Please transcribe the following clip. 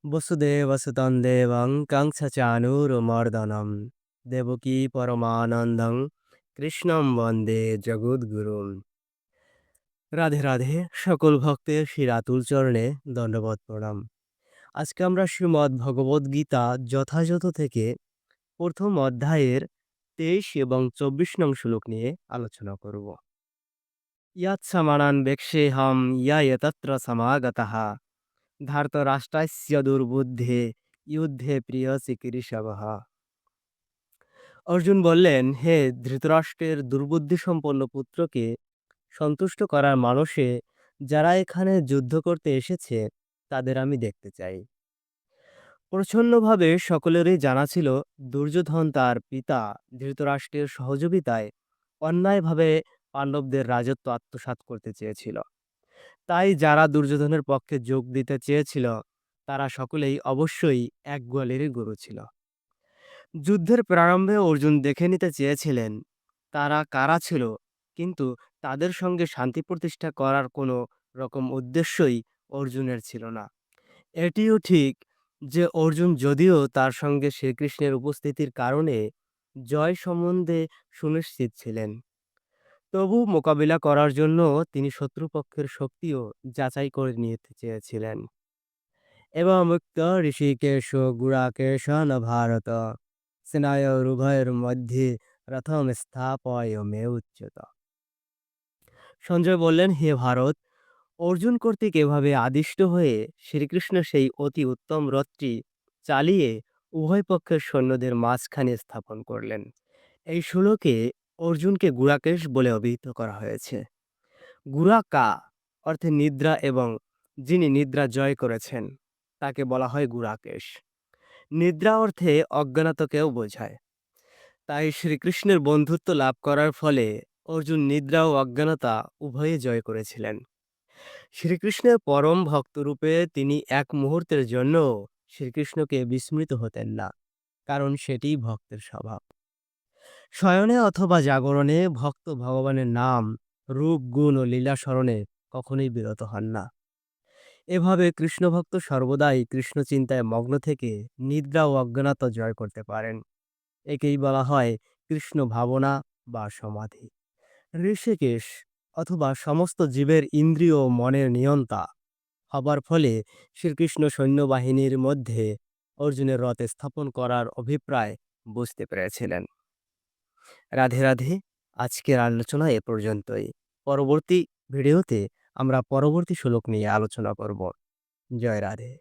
বসুদেবসুতং দেবং কংসচাণূরমর্দনম দেবকী পরমানন্দং কৃষ্ণম বন্দে জগদ্গুরুম। রাধে রাধে, সকল ভক্তের শিরাতুল চরণে দণ্ডবত প্রণাম। আজকে আমরা শ্রীমদ্ ভগবদ্ গীতা যথাযথ থেকে প্রথম অধ্যায়ের ২৩ এবং ২৪ নং শ্লোক নিয়ে আলোচনা করব। ইয়াৎসমানান বেক্ষেহম ইয়া এতত্র সমাগতঃ ধার্তরাষ্ট্রাস্য দুর্বুদ্ধে যুদ্ধে প্রিয়সি কেশবঃ। অর্জুন বললেন, হে ধৃতরাষ্ট্রের দুর্বুদ্ধিসম্পন্ন পুত্রকে সন্তুষ্ট করার মানসে যারা এখানে যুদ্ধ করতে এসেছে তাদের আমি দেখতে চাই। প্রচ্ছন্নভাবে সকলেরই জানা ছিল দুর্যোধন তার পিতা ধৃতরাষ্ট্রের সহযোগিতায় অন্যায়ভাবে পাণ্ডবদের রাজত্ব আত্মসাৎ করতে চেয়েছিল। তাই যারা দুর্যোধনের পক্ষে যোগ দিতে চেয়েছিল তারা সকলেই অবশ্যই এক গোয়ালেরই গরু ছিল। যুদ্ধের প্রারম্ভে অর্জুন দেখে নিতে চেয়েছিলেন তারা কারা ছিল, কিন্তু তাদের সঙ্গে শান্তি প্রতিষ্ঠা করার কোনো রকম উদ্দেশ্যই অর্জুনের ছিল না। এটিও ঠিক যে অর্জুন যদিও তার সঙ্গে শ্রীকৃষ্ণের উপস্থিতির কারণে জয় সম্বন্ধে সুনিশ্চিত ছিলেন, তবু মোকাবিলা করার জন্য তিনি শত্রুপক্ষের শক্তিও যাচাই করে নিতে চেয়েছিলেন। এবং মুক্ত ঋষিকেশ গুড়াকেশ ন ভারত সেনায়োরুভয়ের মধ্যে রথম স্থাপয় মে উচ্যত। সঞ্জয় বললেন, হে ভারত, অর্জুন কর্তৃক এভাবে আদিষ্ট হয়ে শ্রীকৃষ্ণ সেই অতি উত্তম রথটি চালিয়ে উভয় পক্ষের সৈন্যদের মাঝখানে স্থাপন করলেন। এই শ্লোকে অর্জুনকে গুড়াকেশ বলে অভিহিত করা হয়েছে। গুড়াকা অর্থে নিদ্রা, এবং যিনি নিদ্রা জয় করেছেন তাকে বলা হয় গুড়াকেশ। নিদ্রা অর্থে অজ্ঞানতাকেও বোঝায়। তাই শ্রীকৃষ্ণের বন্ধুত্ব লাভ করার ফলে অর্জুন নিদ্রা ও অজ্ঞানতা উভয়ে জয় করেছিলেন। শ্রীকৃষ্ণের পরম ভক্তরূপে তিনি এক মুহূর্তের জন্য শ্রীকৃষ্ণকে বিস্মৃত হতেন না, কারণ সেটিই ভক্তের স্বভাব। শয়নে অথবা জাগরণে ভক্ত ভগবানের নাম, রূপ, গুণ ও লীলা স্মরণে কখনোই বিরত হন না। এভাবে কৃষ্ণভক্ত সর্বদাই কৃষ্ণ চিন্তায় মগ্ন থেকে নিদ্রা ও অজ্ঞানতা জয় করতে পারেন। একেই বলা হয় কৃষ্ণ ভাবনা বা সমাধি। ঋষিকেশ অথবা সমস্ত জীবের ইন্দ্রিয় ও মনের নিয়ন্তা হবার ফলে শ্রীকৃষ্ণ সৈন্যবাহিনীর মধ্যে অর্জুনের রথ স্থাপন করার অভিপ্রায় বুঝতে পেরেছিলেন। রাধে রাধে, আজকের আলোচনা এ পর্যন্তই। পরবর্তী ভিডিওতে আমরা পরবর্তী শ্লোক নিয়ে আলোচনা করব। জয় রাধে।